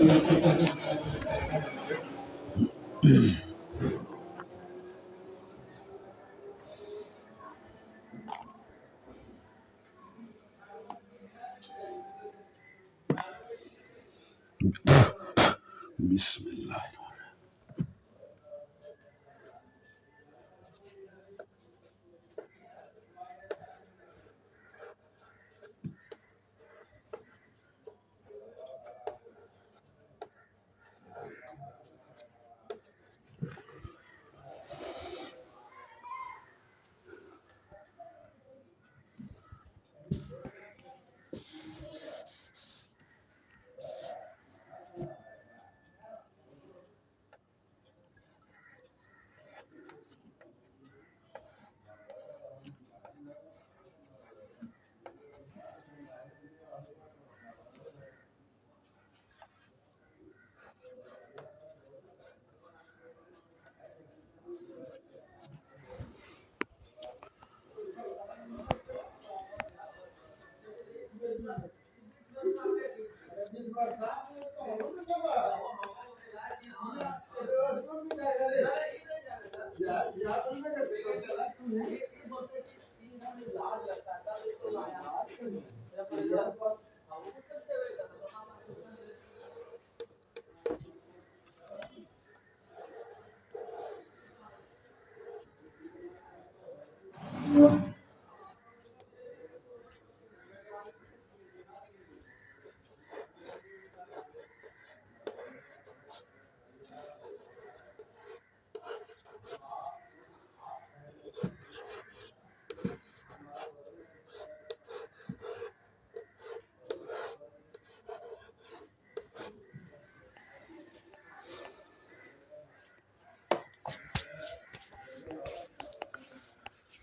بسم اللہ.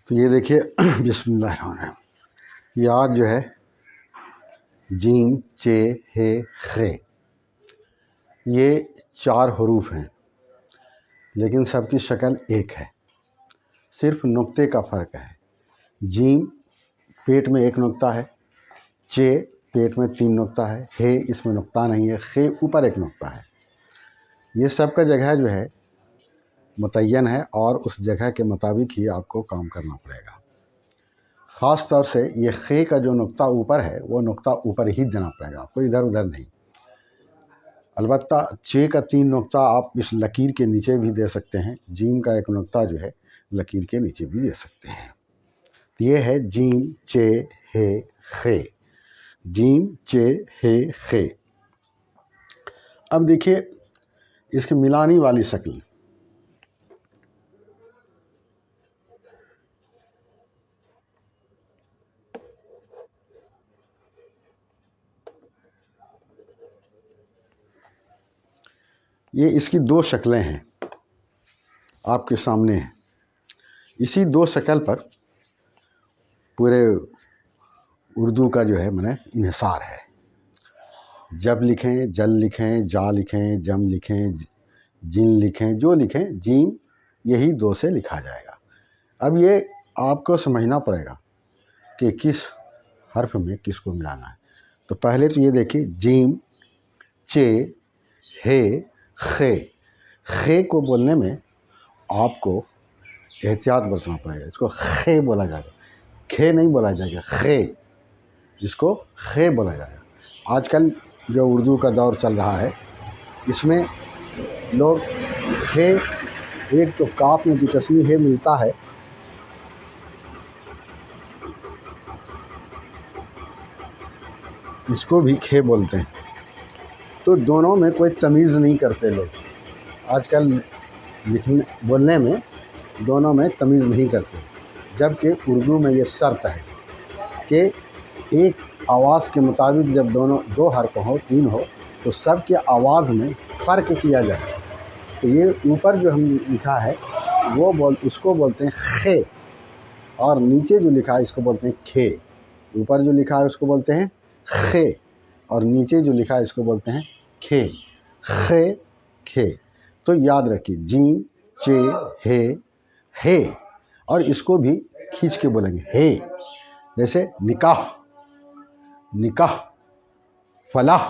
تو یہ دیکھیے بسم اللہ الرحمن الرحیم. یاد جو ہے جیم چے ہے خے، یہ 4 حروف ہیں لیکن سب کی شکل ایک ہے، صرف نقطے کا فرق ہے. جیم پیٹ میں 1 نقطہ ہے، چے پیٹ میں 3 نقطہ ہے، ہے اس میں نقطہ نہیں ہے، خے اوپر 1 نقطہ ہے. یہ سب کا جگہ جو ہے متعین ہے اور اس جگہ کے مطابق ہی آپ کو کام کرنا پڑے گا. خاص طور سے یہ خے کا جو نقطہ اوپر ہے وہ نقطہ اوپر ہی دینا پڑے گا، کوئی ادھر ادھر نہیں. البتہ چے کا 3 نقطہ آپ اس لکیر کے نیچے بھی دے سکتے ہیں، جیم کا 1 نقطہ جو ہے لکیر کے نیچے بھی دے سکتے ہیں. یہ ہے جیم چے ہے خے، جیم چے ہے خے. اب دیکھیے اس کی ملانی والی شکل. یہ اس کی 2 شکلیں ہیں آپ کے سامنے ہیں. اسی 2 شکل پر پورے اردو کا جو ہے انحصار ہے. جب لکھیں، جل لکھیں، جا لکھیں، جم لکھیں، جن لکھیں، جو لکھیں، جیم یہی 2 سے لکھا جائے گا. اب یہ آپ کو سمجھنا پڑے گا کہ کس حرف میں کس کو ملانا ہے. تو پہلے تو یہ دیکھیے جیم چے ہے خے. خے کو بولنے میں آپ کو احتیاط برتنا پڑے گا. اس کو خے بولا جائے گا، کھے نہیں بولا جائے گا، خے، جس کو خے بولا جائے گا. آج کل جو اردو کا دور چل رہا ہے اس میں لوگ خے، ایک تو کاف میں دلچسپی ہے ملتا ہے، اس کو بھی کھے بولتے ہیں. تو دونوں میں کوئی تمیز نہیں کرتے لوگ. آج کل لکھنے بولنے میں دونوں میں تمیز نہیں کرتے، جبکہ اردو میں یہ شرط ہے کہ ایک آواز کے مطابق جب 2 حرف ہو 3 ہو تو سب کے آواز میں فرق کیا جائے. تو یہ اوپر جو ہم لکھا ہے وہ اس کو بولتے ہیں خے، اور نیچے جو لکھا ہے اس کو بولتے ہیں کھے. اوپر جو لکھا ہے اس کو بولتے ہیں خے، اور نیچے جو لکھا ہے اس کو بولتے ہیں کھے. خے کھے. تو یاد رکھیے جیم چے ہے، اور اس کو بھی کھینچ کے بولیں گے ہے. جیسے نکاح، نکاح، فلاح،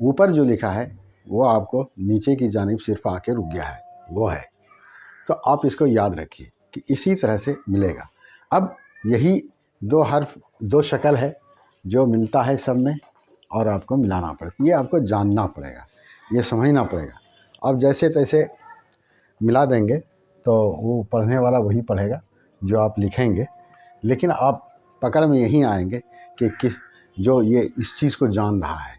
اوپر جو لکھا ہے وہ آپ کو نیچے کی جانب صرف آ کے رک گیا ہے، وہ ہے. تو آپ اس کو یاد رکھیے کہ اسی طرح سے ملے گا. اب یہی دو حرف، دو شکل ہے جو ملتا ہے سب میں، اور آپ کو ملانا پڑتا ہے. یہ آپ کو جاننا پڑے گا، یہ سمجھنا پڑے گا. اب جیسے تیسے ملا دیں گے تو وہ پڑھنے والا وہی پڑھے گا جو آپ لکھیں گے، لیکن آپ پکڑ میں یہیں آئیں گے کہ جو یہ اس چیز کو جان رہا ہے.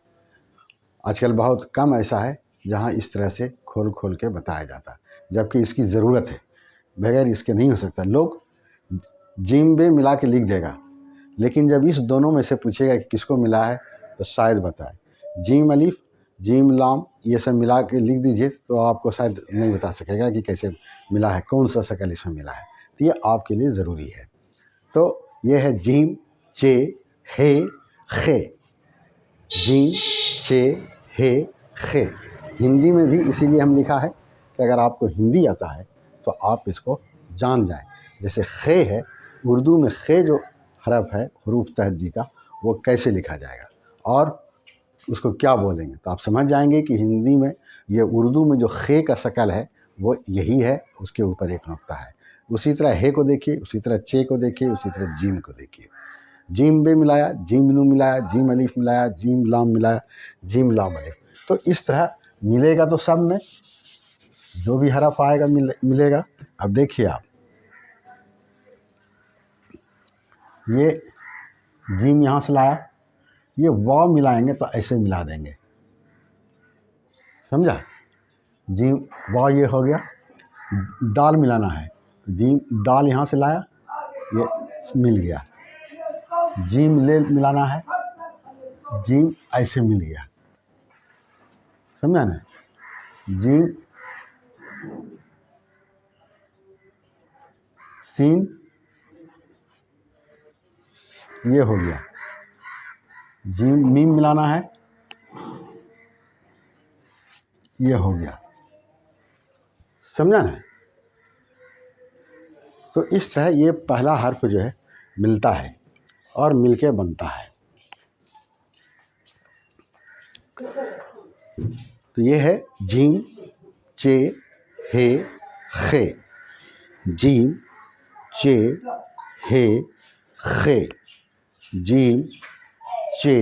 آج کل بہت کم ایسا ہے جہاں اس طرح سے کھول کھول کے بتایا جاتا ہے، جبکہ اس کی ضرورت ہے. بغیر اس کے نہیں ہو سکتا. لوگ جیم بے ملا کے لکھ دے گا، لیکن جب اس دونوں میں سے پوچھے گا کہ کس کو ملا ہے تو شاید بتائے. جیم الف، جیم لام، یہ سب ملا کے لکھ دیجئے تو آپ کو شاید نہیں بتا سکے گا کہ کیسے ملا ہے، کون سا شکل اس میں ملا ہے. تو یہ آپ کے لیے ضروری ہے. تو یہ ہے جیم چے ہے خے. جیم چے ہے خے. ہندی میں بھی اسی لیے ہم لکھا ہے کہ اگر آپ کو ہندی آتا ہے تو آپ اس کو جان جائیں. جیسے خے ہے، اردو میں خے جو حرف ہے حروف تہجی کا، وہ کیسے لکھا جائے گا اور اس کو کیا بولیں گے، تو آپ سمجھ جائیں گے کہ ہندی میں یہ اردو میں جو خے کا شکل ہے وہ یہی ہے، اس کے اوپر ایک نقطہ ہے. اسی طرح ہے کو دیکھیے، اسی طرح چے کو دیکھیے، اسی طرح جیم کو دیکھیے. جیم بے ملایا، جیم نو ملایا، جیم الف ملایا، جیم لام ملایا، جیم لام الف. تو اس طرح ملے گا تو سب میں جو بھی حرف آئے گا ملے گا. اب دیکھیے آپ، یہ جیم یہاں سے لایا، یہ واو ملائیں گے تو ایسے ملا دیں گے، سمجھا. جیم واو یہ ہو گیا. دال ملانا ہے تو جیم دال یہاں سے لایا، یہ مل گیا. جیم لے ملانا ہے، جیم ایسے مل گیا، سمجھا نا. جیم سین یہ ہو گیا. جیم میم ملانا ہے، یہ ہو گیا، سمجھا نا. تو اس طرح یہ پہلا حرف جو ہے ملتا ہے اور مل کے بنتا ہے. تو یہ ہے جیم چے ہے خے. جیم چے ہے خے. جیم چے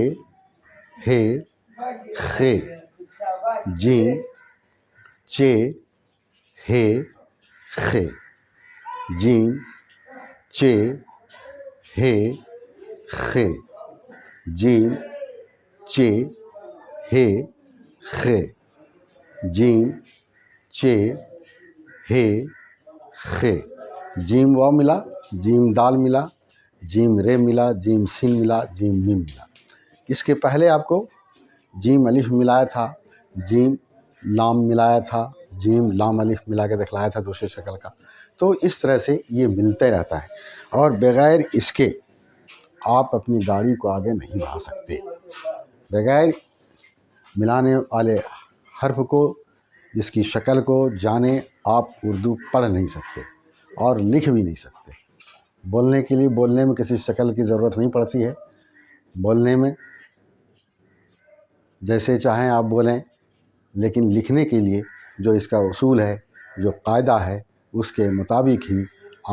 ہے خے. جیم چے ہے خے. جیم چے ہے خے. جیم چے ہے خے. جیم چے ہے خے. جیم واو ملا، جیم دال ملا، جیم رے ملا، جیم سین ملا، جیم میم ملا. اس کے پہلے آپ کو جیم الف ملایا تھا، جیم لام ملایا تھا، جیم لام الف ملا کے دکھلایا تھا دوسرے شکل کا. تو اس طرح سے یہ ملتے رہتا ہے، اور بغیر اس کے آپ اپنی گاڑی کو آگے نہیں بڑھا سکتے. بغیر ملانے والے حرف کو، اس کی شکل کو جانے آپ اردو پڑھ نہیں سکتے اور لکھ بھی نہیں سکتے. بولنے کے لیے، بولنے میں کسی شکل کی ضرورت نہیں پڑتی ہے. بولنے میں جیسے چاہیں آپ بولیں، لیکن لکھنے کے لیے جو اس کا اصول ہے، جو قاعدہ ہے، اس کے مطابق ہی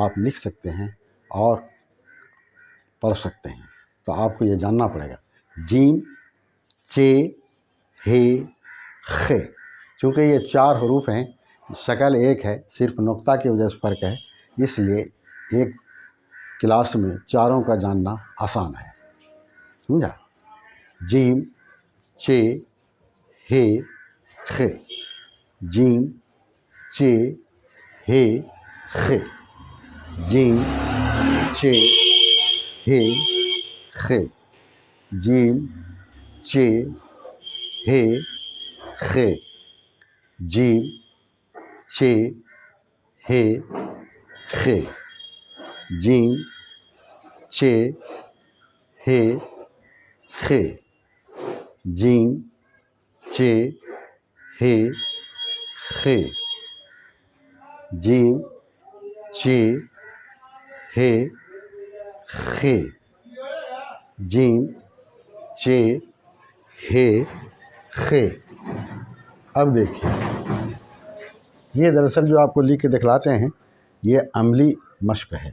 آپ لکھ سکتے ہیں اور پڑھ سکتے ہیں. تو آپ کو یہ جاننا پڑے گا. جیم چے ہے خے. چونکہ یہ چار حروف ہیں، شکل ایک ہے، صرف نقطہ کی وجہ سے فرق ہے، اس لیے ایک کلاس میں چاروں کا جاننا آسان ہے، سمجھا. جیم چے ہے خے. جیم چے ہے خے. جیم چے ہے خے. جیم چے ہے خے. جیم چے ہے خے. جیم چے ہے خے. جیم چے ہے خے. جیم چے ہے خے. جیم چے ہے خے. اب دیکھیے یہ دراصل جو آپ کو لکھ کے دکھلاتے ہیں یہ عملی مشق ہے.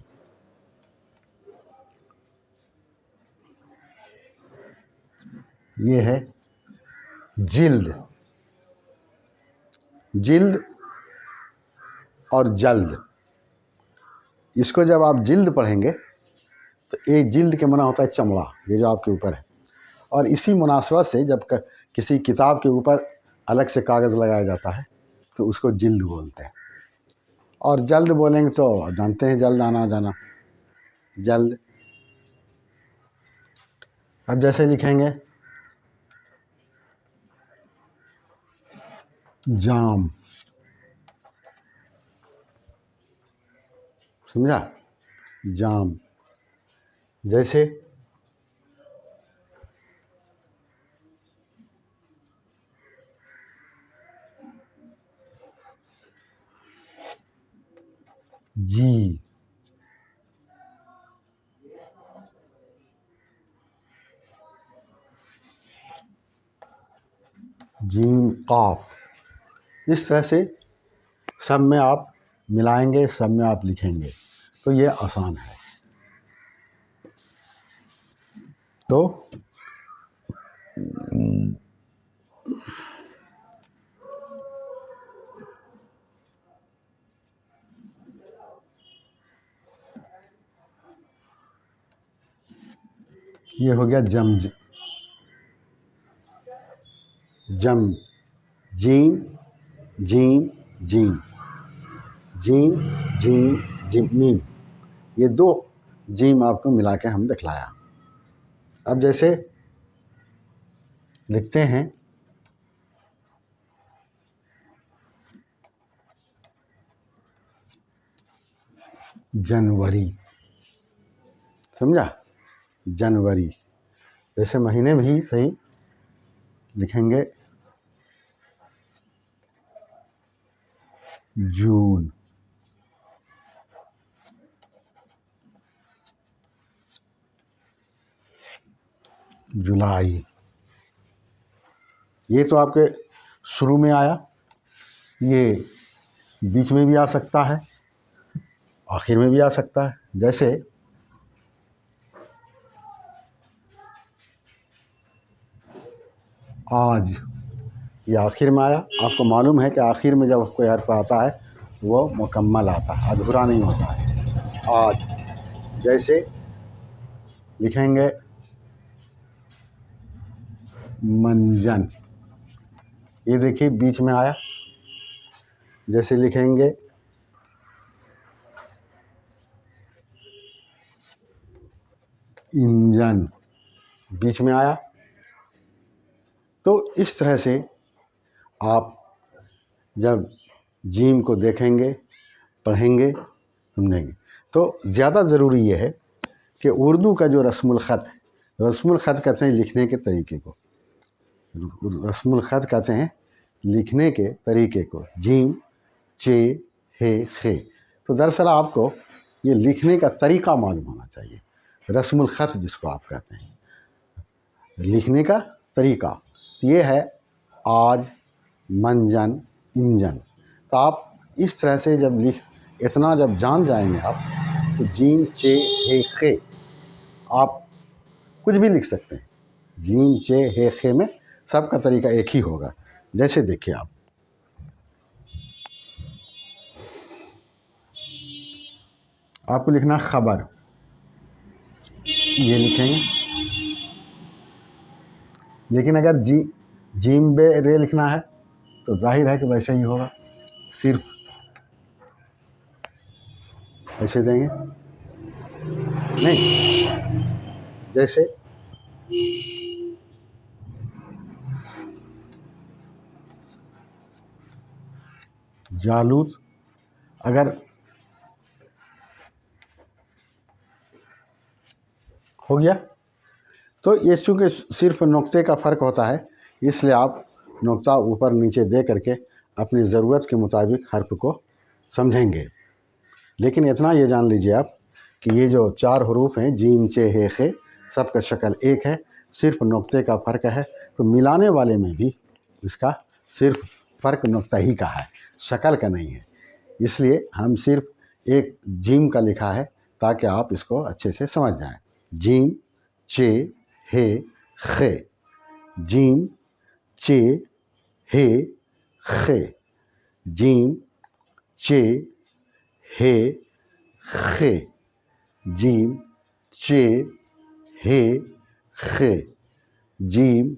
یہ ہے جلد. جلد اور جلد. اس کو جب آپ جلد پڑھیں گے تو ایک جلد کے معنی ہوتا ہے چمڑا، یہ جو آپ کے اوپر ہے. اور اسی مناسبت سے جب کسی کتاب کے اوپر الگ سے کاغذ لگایا جاتا ہے تو اس کو جلد بولتے ہیں. اور جلد بولیں گے تو جانتے ہیں جلد آنا جانا، جلد. اب جیسے لکھیں گے جام، سمجھا؟ جام. جیسے جی، جیم قاف. اس طرح سے سب میں آپ ملائیں گے، سب میں آپ لکھیں گے تو یہ آسان ہے. تو یہ ہو گیا جمج. جم، جیم جیم جیم، جیم جیم جیم میم. یہ دو جیم آپ کو ملا کے ہم دکھلایا. اب جیسے لکھتے ہیں جنوری، سمجھا؟ جنوری. جیسے مہینے میں ہی صحیح لکھیں گے جون. جولائی. یہ تو آپ کے شروع میں آیا، یہ بیچ میں بھی آ سکتا ہے، آخر میں بھی آ سکتا ہے. جیسے آج، یہ آخر میں آیا. آپ کو معلوم ہے کہ آخر میں جب کوئی حرف آتا ہے وہ مکمل آتا ہے، ادھورا نہیں ہوتا ہے. آج. جیسے لکھیں گے منجن، یہ دیکھیے بیچ میں آیا. جیسے لکھیں گے انجن، بیچ میں آیا. تو اس طرح سے آپ جب جیم کو دیکھیں گے، پڑھیں گے، سمجھیں گے. تو زیادہ ضروری یہ ہے کہ اردو کا جو رسم الخط ہے، رسم الخط کہتے ہیں لکھنے کے طریقے کو، رسم الخط کہتے ہیں لکھنے کے طریقے کو. جیم، چے، ہے، خے. تو دراصل آپ کو یہ لکھنے کا طریقہ معلوم ہونا چاہیے. رسم الخط جس کو آپ کہتے ہیں، لکھنے کا طریقہ یہ ہے آج، منجن، انجن. تو آپ اس طرح سے جب اتنا جب جان جائیں گے آپ تو جیم، چے، ہے، خے آپ کچھ بھی لکھ سکتے ہیں. جیم، چے، ہے، خے میں سب کا طریقہ ایک ہی ہوگا. جیسے دیکھیے آپ کو لکھنا خبر، یہ لکھیں گے. لیکن اگر جیم بے رے لکھنا ہے تو ظاہر ہے کہ ویسے ہی ہوگا، صرف ایسے دیں گے نہیں. جیسے جالوت، اگر ہو گیا تو یہ چونکہ صرف نقطے کا فرق ہوتا ہے، اس لیے آپ نقطہ اوپر نیچے دے کر کے اپنی ضرورت کے مطابق حرف کو سمجھیں گے. لیکن اتنا یہ جان لیجیے آپ کہ یہ جو 4 حروف ہیں جیم، چے، ہے، خے، سب کا شکل ایک ہے، صرف نقطے کا فرق ہے. تو ملانے والے میں بھی اس کا صرف فرق نقطہ ہی کا ہے، شکل کا نہیں ہے، اس لیے ہم صرف ایک جیم کا لکھا ہے تاکہ آپ اس کو اچھے سے سمجھ جائیں۔ جیم چے ہے خے، جیم چے ہے خے، جیم چے ہے خے، جیم چے ہے خے، جیم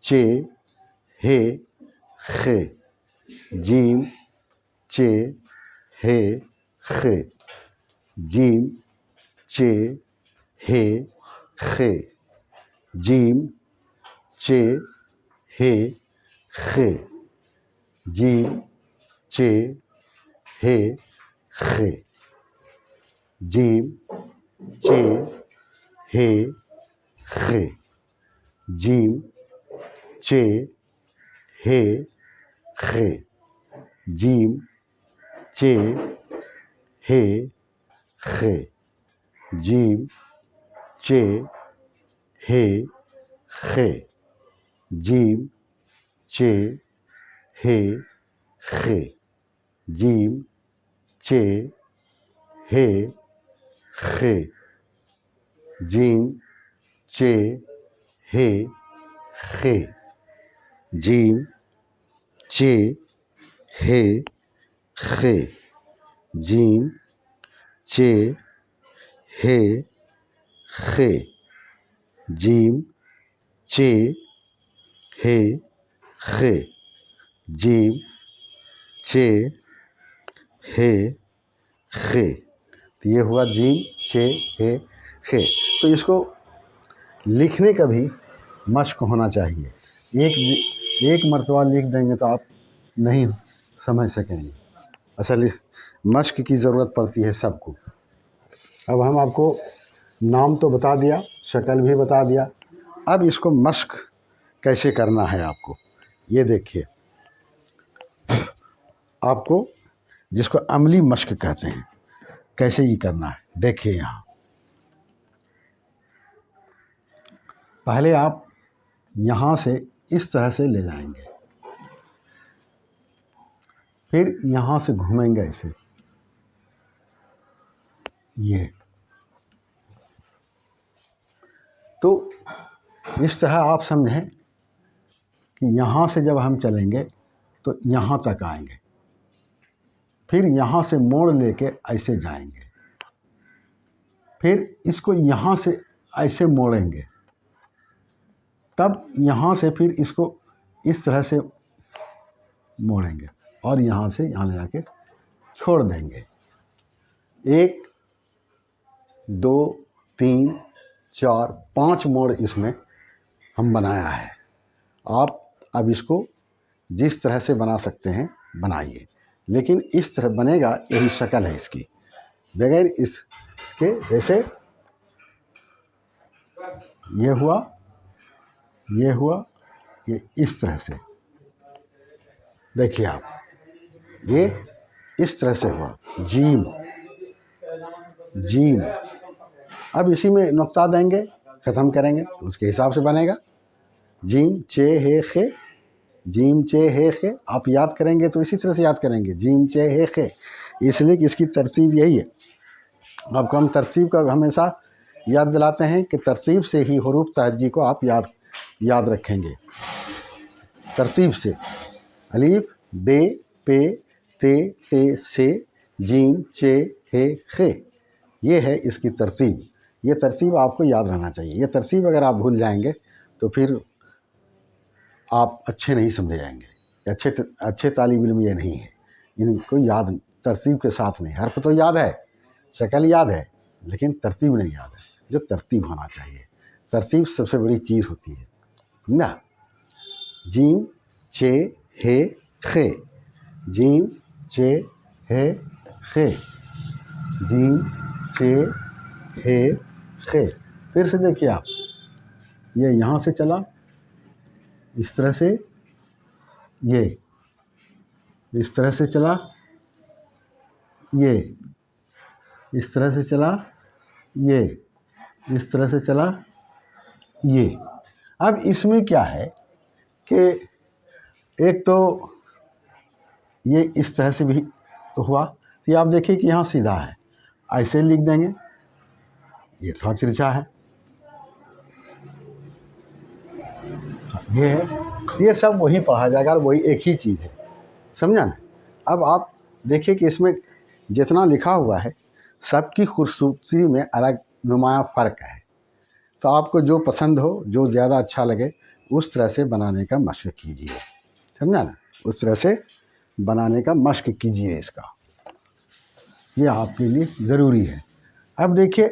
چے ہے خے، جیم چے ہے خے، جیم چے ہے خے، جیم چے ہے خے، جیم چے ہے خے، جیم چے ہے خے، جیم چے ہے خے، جیم چے ہے خے، جیم چے ہے خے، جیم چے ہے خے، جیم چے ہے خے، جیم چے ہے خے، جیم چے ہے خے، جیم چے ہے خے، جیم چے ہے خے، جیم چے ہے خے۔ تو یہ ہوا جیم چے ہے خے۔ تو اس کو لکھنے کا بھی مشق ہونا چاہیے، ایک مرتبہ لکھ دیں گے تو آپ نہیں سمجھ سکیں گے، اصل مشق کی ضرورت پڑتی ہے سب کو۔ اب ہم آپ کو نام تو بتا دیا، شکل بھی بتا دیا، اب اس کو مشق کیسے کرنا ہے آپ کو یہ دیکھیے۔ آپ کو جس کو عملی مشق کہتے ہیں کیسے یہ کرنا ہے دیکھیے۔ یہاں پہلے آپ یہاں سے اس طرح سے لے جائیں گے، پھر یہاں سے گھومیں گے ایسے، یہ تو اس طرح آپ سمجھیں کہ یہاں سے جب ہم چلیں گے تو یہاں تک آئیں گے، پھر یہاں سے موڑ لے کے ایسے جائیں گے، پھر اس کو یہاں سے ایسے موڑیں گے، تب یہاں سے پھر اس کو اس طرح سے موڑیں گے اور یہاں سے یہاں لے جا کے چھوڑ دیں گے۔ 1 2 3 4 5 موڑ اس میں ہم بنایا ہے۔ آپ اب اس کو جس طرح سے بنا سکتے ہیں بنائیے، لیکن اس طرح بنے گا، یہی شکل ہے اس کی، بغیر اس کے جیسے یہ ہوا، یہ ہوا، یہ اس طرح سے دیکھیے آپ، یہ اس طرح سے ہوا جیم، جیم۔ اب اسی میں نقطہ دیں گے، ختم کریں گے تو اس کے حساب سے بنے گا جیم چے ہے خے، جیم چے ہے خے۔ آپ یاد کریں گے تو اسی طرح سے یاد کریں گے، جیم چے ہے خے، اس لیے کہ اس کی ترتیب یہی ہے۔ آپ کو ہم ترتیب کا ہمیشہ یاد دلاتے ہیں کہ ترتیب سے ہی حروف تہجی کو آپ یاد رکھیں گے، ترتیب سے، الف بے پے تے ٹے سے، جیم چے ہے خے، یہ ہے اس کی ترتیب۔ یہ ترتیب آپ کو یاد رہنا چاہیے، یہ ترتیب اگر آپ بھول جائیں گے تو پھر آپ اچھے نہیں سمجھے جائیں گے، اچھے طالب علم یہ نہیں ہے، ان کو یاد ترتیب کے ساتھ نہیں، حرف تو یاد ہے، شکل یاد ہے، لیکن ترتیب نہیں یاد ہے، جو ترتیب ہونا چاہیے، ترتیب سب سے بڑی چیز ہوتی ہے نا۔ جیم چے ہے خے، جیم چے ہے خے، جیم چے ہے خے۔ پھر سے دیکھیے آپ، یہ یہاں سے چلا اس طرح سے، یہ اس طرح سے چلا، یہ اس طرح سے چلا، یہ اس طرح سے چلا، یہ۔ اب اس میں کیا ہے کہ ایک تو یہ اس طرح سے بھی ہوا، یہ آپ دیکھیے کہ یہاں سیدھا ہے، ایسے لکھ دیں گے، یہ تھوڑا ترچھا ہے، یہ ہے، یہ سب وہی پڑھا جائے گا اور وہی ایک ہی چیز ہے، سمجھا نا؟ اب آپ دیکھیے کہ اس میں جتنا لکھا ہوا ہے سب کی خوبصورتی میں الگ نمایاں فرق ہے، تو آپ کو جو پسند ہو، جو زیادہ اچھا لگے، اس طرح سے بنانے کا مشق کیجیے، سمجھا نا؟ اس طرح سے بنانے کا مشق کیجیے، اس کا یہ آپ کے لیے ضروری ہے۔ اب دیکھیے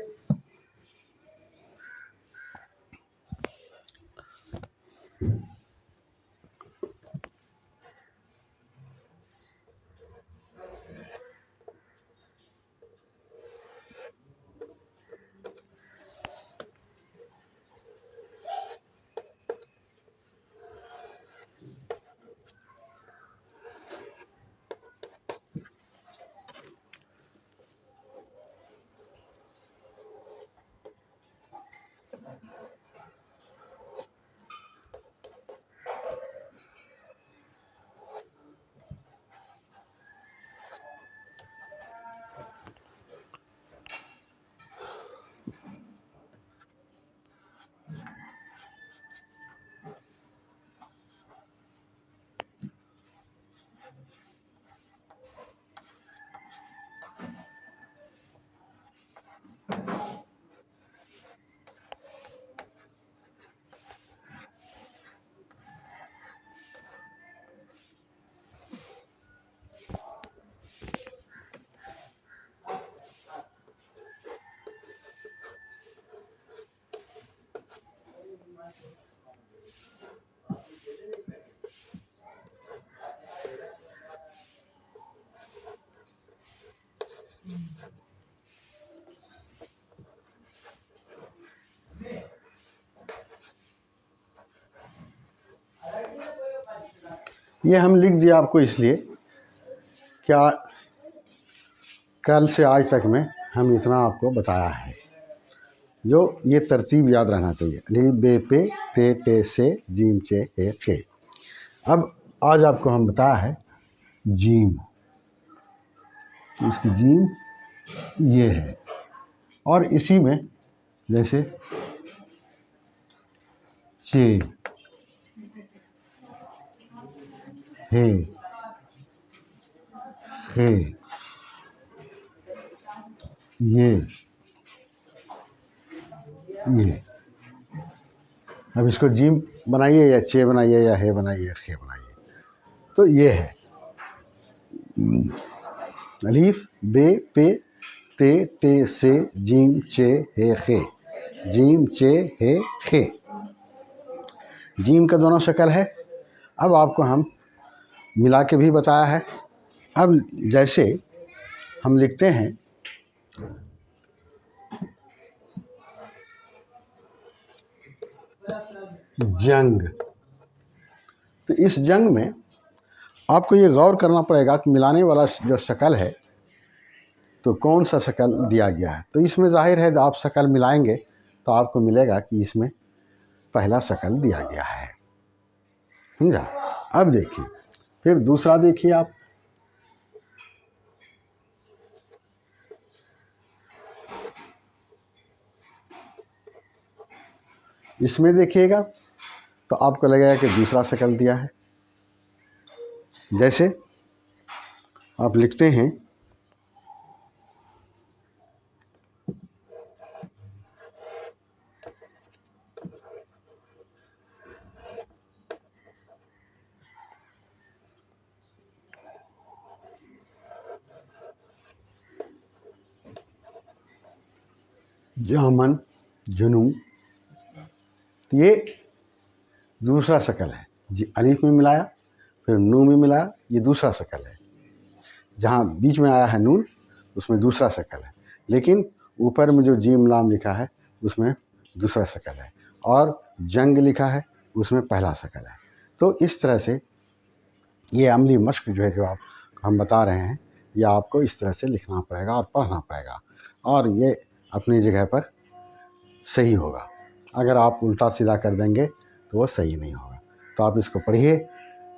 یہ ہم لکھ دیا آپ کو اس لیے کیا کل سے آج تک میں ہم اتنا آپ کو بتایا ہے، جو یہ ترتیب یاد رہنا چاہیے، لی بے پے تے ٹے سے جیم چے اے خے۔ اب آج آپ کو ہم بتایا ہے جیم، اس کی جیم یہ ہے، اور اسی میں جیسے چے، ہے، خے، یہ، اب اس کو جیم بنائیے یا چے بنائیے یا ہے بنائیے یا خے بنائیے، تو یہ ہے الف بے پے تے ٹے سے جیم چے ہے خے، جیم چے ہے خے، جیم کا دونوں شکل ہے۔ اب آپ کو ہم ملا کے بھی بتایا ہے۔ اب جیسے ہم لکھتے ہیں جنگ، تو اس جنگ میں آپ کو یہ غور کرنا پڑے گا کہ ملانے والا جو شکل ہے تو کون سا شکل دیا گیا ہے، تو اس میں ظاہر ہے آپ شکل ملائیں گے تو آپ کو ملے گا کہ اس میں پہلا شکل دیا گیا ہے، سمجھا؟ اب دیکھیے پھر دوسرا دیکھیے آپ، اس میں دیکھیے گا تو آپ کو لگے گا کہ دوسرا شکل دیا ہے، جیسے آپ لکھتے ہیں جامن جنوں، یہ دوسرا شکل ہے، جی الف میں ملایا پھر نون میں ملایا، یہ دوسرا شکل ہے، جہاں بیچ میں آیا ہے نون اس میں دوسرا شکل ہے، لیکن اوپر میں جو جیم لام لکھا ہے اس میں دوسرا شکل ہے، اور جنگ لکھا ہے اس میں پہلا شکل ہے۔ تو اس طرح سے یہ عملی مشق جو ہے جو آپ ہم بتا رہے ہیں یہ آپ کو اس طرح سے لکھنا پڑے گا اور پڑھنا پڑے گا، اور یہ اپنی جگہ پر صحیح ہوگا۔ اگر آپ الٹا سیدھا کر دیں گے تو وہ صحیح نہیں ہوگا، تو آپ اس کو پڑھیے،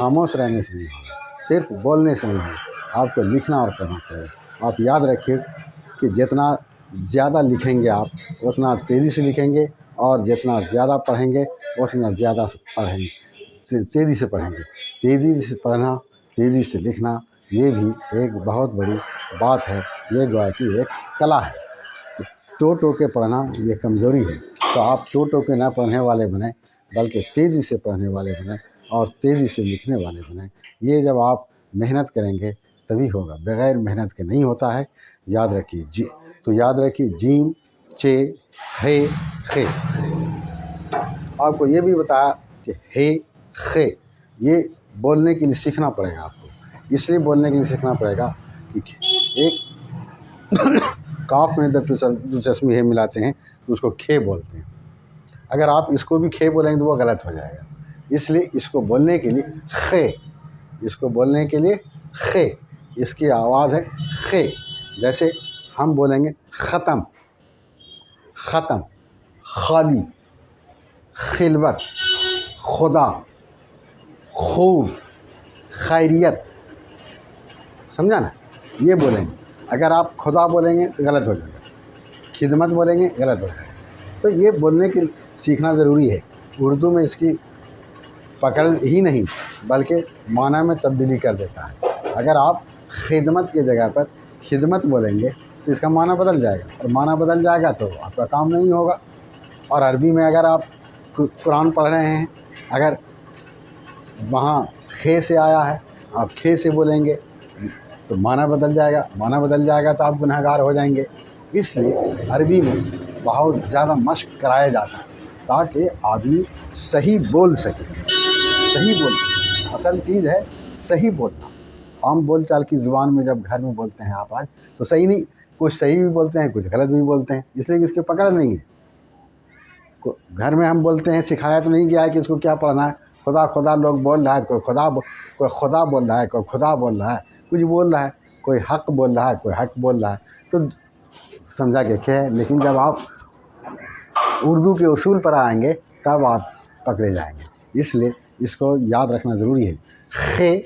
خاموش رہنے سے نہیں ہوگا، صرف بولنے سے نہیں ہوگا، آپ کو لکھنا اور پڑھنا پڑے گا۔ آپ یاد رکھیے کہ جتنا زیادہ لکھیں گے آپ اتنا تیزی سے لکھیں گے، اور جتنا زیادہ پڑھیں گے اتنا زیادہ پڑھیں گے، تیزی سے پڑھیں گے۔ تیزی سے پڑھنا، تیزی سے لکھنا، یہ بھی ایک بہت بڑی بات ہے، یہ گویا کی ایک کلا ہے۔ ٹو کے پڑھنا یہ کمزوری ہے، تو آپ ٹو کے نہ پڑھنے والے بنیں، بلکہ تیزی سے پڑھنے والے بنیں اور تیزی سے لکھنے والے بنیں۔ یہ جب آپ محنت کریں گے تبھی ہوگا، بغیر محنت کے نہیں ہوتا ہے، یاد رکھیے۔ تو یاد رکھیے جیم، چے، ہے، خے۔ آپ کو یہ بھی بتایا کہ ہے، خے یہ بولنے کے لیے سیکھنا پڑے گا آپ کو، اس لیے بولنے کے لیے سیکھنا پڑے گا کہ ایک کاف میں جب دلچسپی ہے ملاتے ہیں تو اس کو کھے بولتے ہیں۔ اگر آپ اس کو بھی کھے بولیں گے تو وہ غلط ہو جائے گا، اس لیے اس کو بولنے کے لیے خے، اس کو بولنے کے لیے خے، اس کی آواز ہے خے۔ جیسے ہم بولیں گے ختم، ختم، خالی، خلوت، خدا، خوب، خیریت، سمجھا نا؟ یہ بولیں گے۔ اگر آپ خدا بولیں گے تو غلط ہو جائے گا، خدمت بولیں گے غلط ہو جائے گا۔ تو یہ بولنے کی سیکھنا ضروری ہے۔ اردو میں اس کی پکڑ ہی نہیں بلکہ معنی میں تبدیلی کر دیتا ہے۔ اگر آپ خدمت کی جگہ پر خدمت بولیں گے تو اس کا معنی بدل جائے گا، اور معنی بدل جائے گا تو آپ کا کام نہیں ہوگا۔ اور عربی میں اگر آپ قرآن پڑھ رہے ہیں، اگر وہاں خے سے آیا ہے آپ کھے سے بولیں گے تو معنی بدل جائے گا، معنی بدل جائے گا تو آپ گنہگار گار ہو جائیں گے۔ اس لیے عربی میں بہت زیادہ مشق کرایا جاتا ہے تاکہ آدمی صحیح بول سکے، صحیح بولنا اصل چیز ہے، صحیح بولنا۔ عام بول چال کی زبان میں جب گھر میں بولتے ہیں آپ آج تو صحیح نہیں، کچھ صحیح بھی بولتے ہیں کچھ غلط بھی بولتے ہیں، اس لیے کہ اس کی پکڑ نہیں ہے۔ گھر میں ہم بولتے ہیں، سکھایا تو نہیں گیا ہے کہ اس کو کیا پڑھنا ہے۔ خدا خدا لوگ بول رہا ہے، کوئی خدا بول رہا ہے، کوئی خدا بول رہا ہے، کچھ بول رہا ہے، کوئی حق بول رہا ہے، کوئی حق بول رہا ہے، تو سمجھا کہ کیا ہے۔ لیکن جب آپ اردو کے اصول پر آئیں گے تب آپ پکڑے جائیں گے، اس لیے اس کو یاد رکھنا ضروری ہے۔ خے،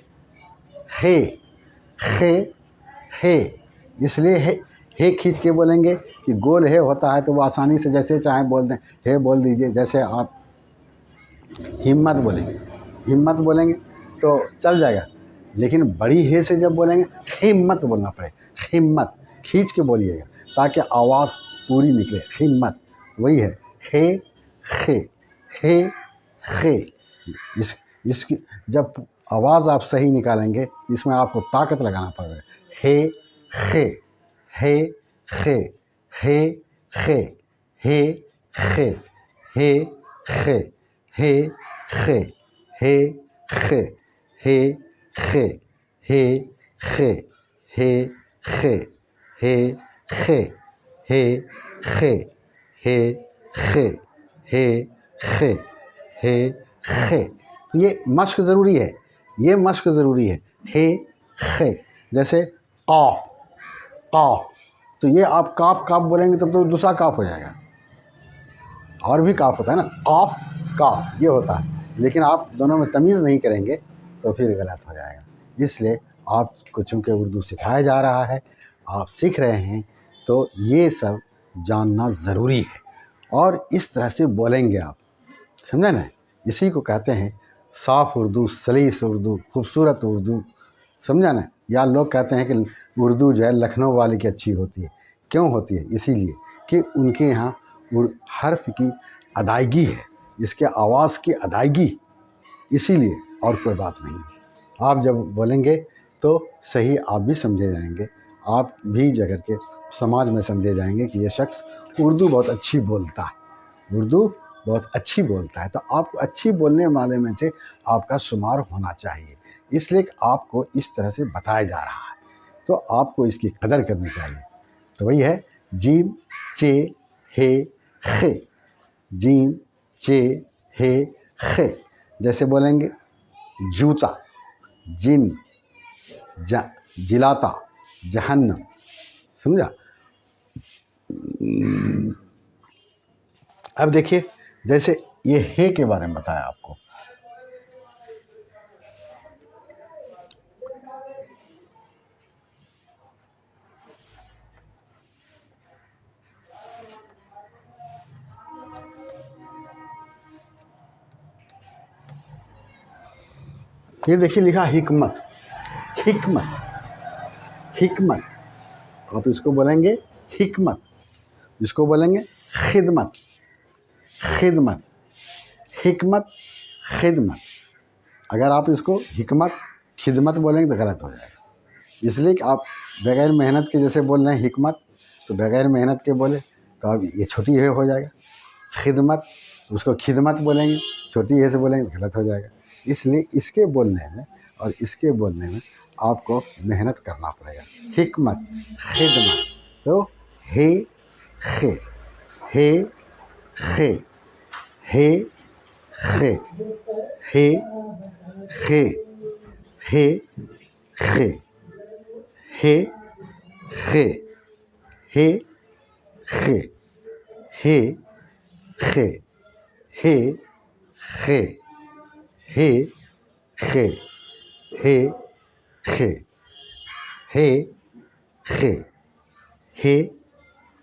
ہے، خے، ہے، اس لیے ہے کھینچ کے بولیں گے کہ گول ہے ہوتا ہے تو وہ آسانی سے جیسے چاہیں بول دیں، ہے بول دیجئے۔ جیسے آپ ہمت بولیں گے، ہمت بولیں گے تو چل جائے گا، لیکن بڑی ہے سے جب بولیں گے ہمت بولنا پڑے، ہمت کھینچ کے بولیے گا تاکہ آواز پوری نکلے۔ ہمت وہی ہے، ہے، خے، ہے، خے۔ اس کی جب آواز آپ صحیح نکالیں گے اس میں آپ کو طاقت لگانا پڑے گا۔ ہے، خے، ہے، خے، ہے، خے، ہے، خے، ہے، خے، ہے، خے، ہے، خے، ہے، خے، ہے، خے، ہے، خے، ہے، خے، ہے، خے، ہے، خے، ہے، خے، ہے، خے۔ یہ مشق ضروری ہے، یہ مشق ضروری ہے۔ ہے، خے۔ جیسے قاف، قاف، تو یہ آپ کاف کاف بولیں گے تب تو دوسرا کاف ہو جائے گا، اور بھی کاف ہوتا ہے نا، قاف کاف یہ ہوتا ہے، لیکن آپ دونوں میں تمیز نہیں کریں گے تو پھر غلط ہو جائے گا۔ اس لیے آپ کو چونکہ اردو سکھایا جا رہا ہے، آپ سیکھ رہے ہیں، تو یہ سب جاننا ضروری ہے، اور اس طرح سے بولیں گے آپ، سمجھے نا؟ اسی کو کہتے ہیں صاف اردو، سلیس اردو، خوبصورت اردو، سمجھا نا؟ یا لوگ کہتے ہیں کہ اردو جو ہے لکھنؤ والے کی اچھی ہوتی ہے، کیوں ہوتی ہے؟ اسی لیے کہ ان کے یہاں حرف کی ادائیگی ہے، اس کے آواز کی ادائیگی، اسی لیے، اور کوئی بات نہیں۔ آپ جب بولیں گے تو صحیح آپ بھی سمجھے جائیں گے، آپ بھی جگہ کے سماج میں سمجھے جائیں گے کہ یہ شخص اردو بہت اچھی بولتا ہے، اردو بہت اچھی بولتا ہے۔ تو آپ کو اچھی بولنے والے میں سے آپ کا شمار ہونا چاہیے، اس لیے کہ آپ کو اس طرح سے بتایا جا رہا ہے تو آپ کو اس کی قدر کرنی چاہیے۔ تو وہی ہے جیم، چے، ہے، خے، جیم، چے، ہے، خے۔ جیسے بولیں گے جوتا، جن، جلاتا، جہنم، سمجھا؟ اب دیکھیے جیسے یہ ہے کے بارے میں بتایا آپ کو، یہ دیکھیے لکھا حکمت، حکمت، حکمت، آپ اس کو بولیں گے حکمت، اس کو بولیں گے خدمت، خدمت، حکمت، خدمت۔ اگر آپ اس کو حکمت خدمت بولیں گے تو غلط ہو جائے گا، اس لیے کہ آپ بغیر محنت کے جیسے بول رہے ہیں حکمت، تو بغیر محنت کے بولے تو اب یہ چھوٹی ہے ہو جائے گا، خدمت اس کو خدمت بولیں گے، چھوٹی ہے سے بولیں گے تو غلط ہو جائے گا۔ اس لیے اس کے بولنے میں اور اس کے بولنے میں آپ کو محنت کرنا پڑے گا۔ حکمت، خدمت، تو ہے خے، ہے خے، ہے خے، ہے خے، ہے خے، ہے خے، ہے خے، ہے خے، ہے خے، ہے خے، ہے خے، ہے خے، ہے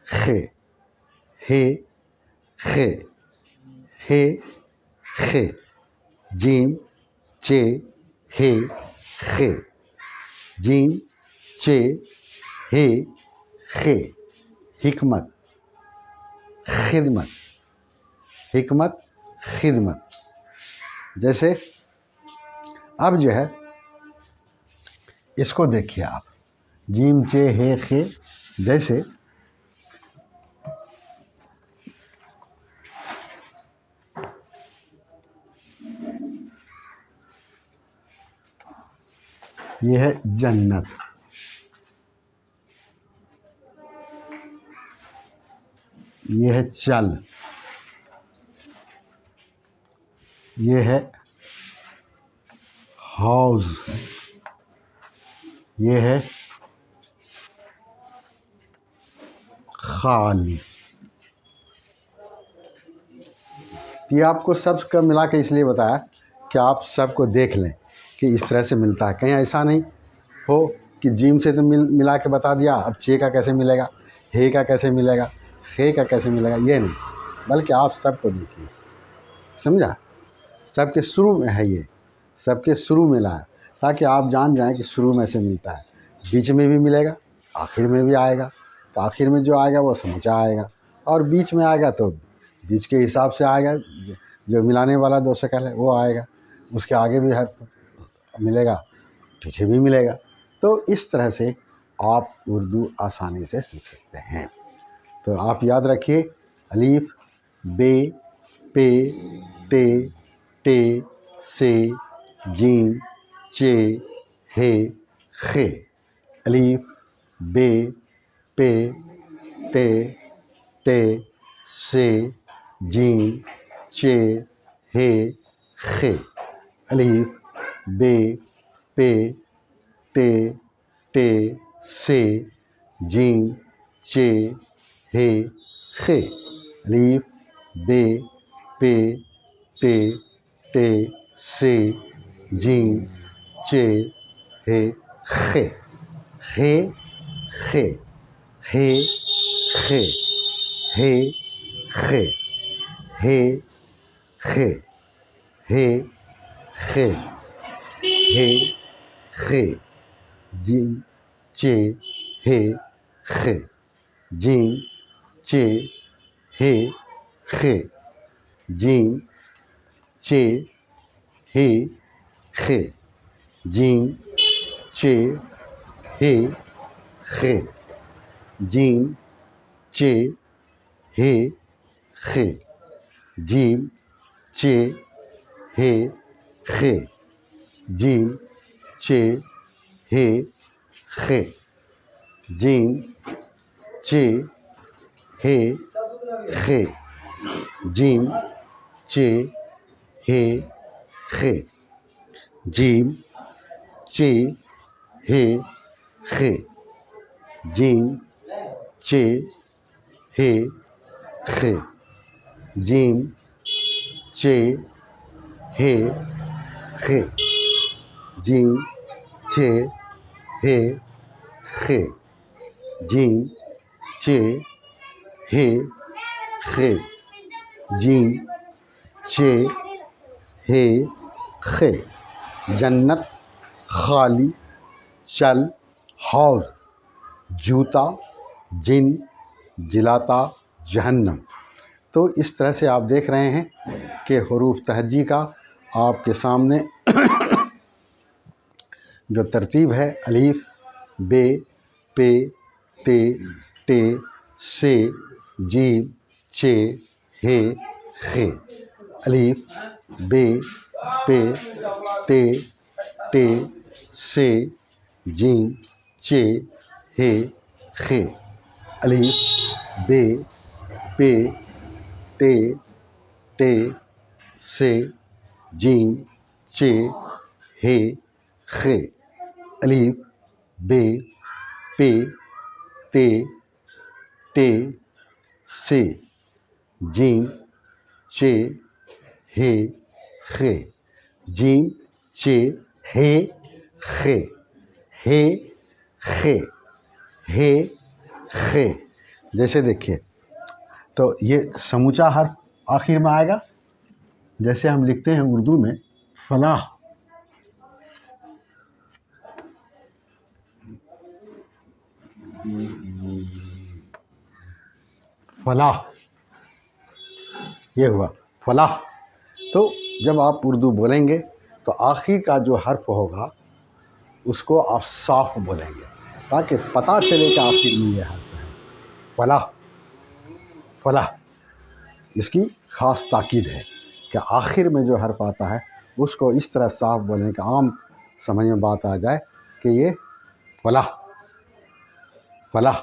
خے، ہے خے، ہے خے، جیم چے ہے خے، جیم چے ہے خے، حکمت، خدمت، حکمت، خدمت۔ جیسے اب جو ہے اس کو دیکھیے آپ، جیم چے ہے خے، جیسے یہ ہے جنت، یہ ہے چل، یہ ہے حوض، یہ ہے خالی۔ یہ آپ کو سب کا ملا کے اس لیے بتایا کہ آپ سب کو دیکھ لیں کہ اس طرح سے ملتا ہے، کہیں ایسا نہیں ہو کہ جیم سے تو ملا کے بتا دیا، اب چے کا کیسے ملے گا، ہے کا کیسے ملے گا، خے کا کیسے ملے گا، یہ نہیں، بلکہ آپ سب کو دیکھیے، سمجھا؟ سب کے شروع میں ہے، یہ سب کے شروع میں لایا تاکہ آپ جان جائیں کہ شروع میں سے ملتا ہے، بیچ میں بھی ملے گا، آخر میں بھی آئے گا، تو آخر میں جو آئے گا وہ سموچا آئے گا، اور بیچ میں آئے گا تو بیچ کے حساب سے آئے گا، جو ملانے والا دو شکل ہے وہ آئے گا، اس کے آگے بھی ملے گا، پیچھے بھی ملے گا۔ تو اس طرح سے آپ اردو آسانی سے سیکھ سکتے ہیں۔ تو آپ یاد رکھیے، الف، بے، پے، تے، ٹے، سے، جیم، چے، ہے، خے، الف، بے، پے، تے، ٹے، سے، جیم، چے، ہے، خے، الف، بے، پے، تے، ٹے، سے، جیم، چے، ہے، خے، الف، بے، پے، تے، ٹے، سے، جیم، چے، ہے، خے، ہے خے، ہے خے، ہے خے، ہے خے، ہے خے، ہے خے، جیم چے ہے خے، جیم چے ہے خے، جیم چے ہے خے، جیم چے ہے خے، جیم چے ہے خے، جیم چے ہے خے، جیم چے ہے خے، جیم چے ہے خے، جیم چے ہے خے، جیم چے ہے خے، جیم چے ہے خے، جیم چے ہے خے، جیم چے ہے خے، جیم چے ہے خے، جیم چے ہے خے۔ جنت، خالی، چل، حوض، جوتا، جن، جلاتا، جہنم۔ تو اس طرح سے آپ دیکھ رہے ہیں کہ حروف تہجی کا آپ کے سامنے جو ترتیب ہے، الف، بے، پے، تے، ٹے، سے، جیم، چے، ہے، خے۔ الف، بے، پے، تے، ٹے، سے، جیم، چے، ہے، خے۔ الف، بے، پے، تے، ٹے، سے، جیم، چے، ہے، خے۔ الف، بے، پے، تے، ٹے، سے، جیم، چے، ہے، خے۔ جیم، چے، ہے، خے، ہے، خے، ہے، خے۔ جیسے دیکھیے تو یہ سموچا حرف آخر میں آئے گا، جیسے ہم لکھتے ہیں اردو میں فلاح، فلاح، یہ ہوا فلاح۔ تو جب آپ اردو بولیں گے تو آخر کا جو حرف ہوگا اس کو آپ صاف بولیں گے، تاکہ پتہ چلے کہ آخر میں یہ حرف ہے فلاح، فلاح۔ اس کی خاص تاکید ہے کہ آخر میں جو حرف آتا ہے اس کو اس طرح صاف بولیں کہ عام سمجھ میں بات آ جائے کہ یہ فلاح، فلاح۔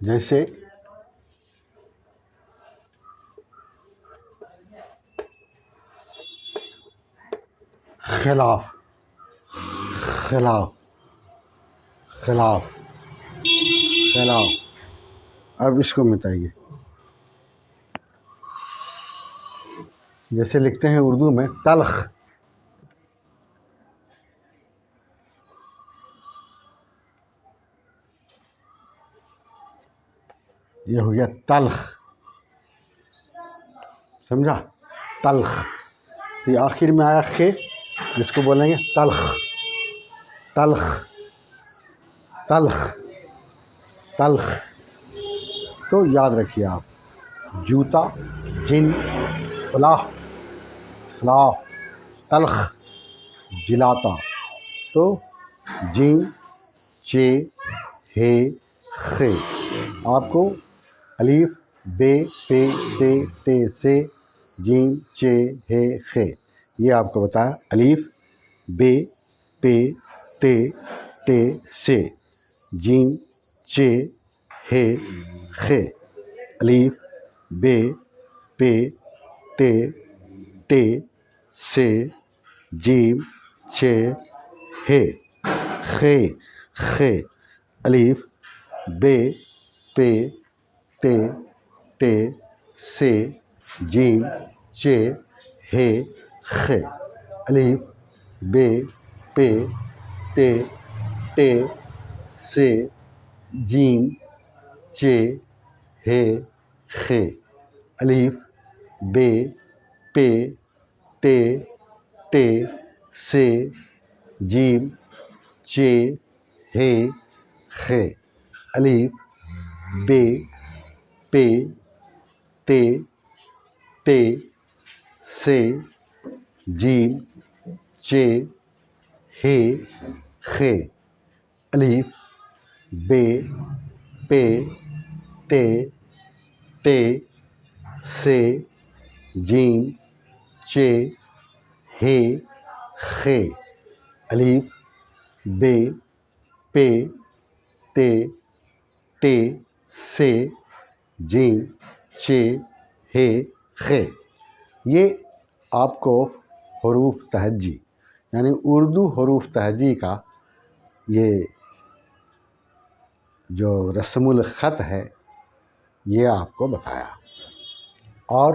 جیسے خلاف، خلاف، خلاف، خلاف۔ اب اس کو مٹائیے، جیسے لکھتے ہیں اردو میں تلخ، یہ ہو گیا تلخ، سمجھا؟ تلخ۔ تو یہ آخر میں آیا خے، جس کو بولیں گے تلخ، تلخ، تلخ، تلخ۔ تو یاد رکھیے آپ، جوتا، جن، فلاح، خلاف، تلخ، جلاتا۔ تو جیم، چے، ہے، خے۔ آپ کو الف، بے، پے، تے، ٹے، سے، جیم، چے، ہے، خے، یہ آپ کو بتایا۔ الف، بے، پے، تے، ٹے، سے، جیم، چے، ہے، خے۔ الف، بے، پے، تے، ٹے، سے، جیم، چے، ہے، خے، خے۔ الف، بے، پے، تے، ٹے، سے، جیم، چے، ہے، خے۔ الف، بے، پے، تے، ٹے، سے، جیم، چے، ہے، خے۔ الف، بے، پے، تے، ٹے، سے، جیم، چے، ہے، خے۔ الف، بے، پے، تے، ٹے، سے، جیم، چے، ہے، خے۔ الف، بے، پے، تے، ٹے، سے، جیم، چے، ہے، خے۔ الف، بے، پے، تے، ٹے، سے، جیم، چے، ہے، خے۔ یہ آپ کو حروف تہجی یعنی اردو حروف تہجی کا یہ جو رسم الخط ہے یہ آپ کو بتایا، اور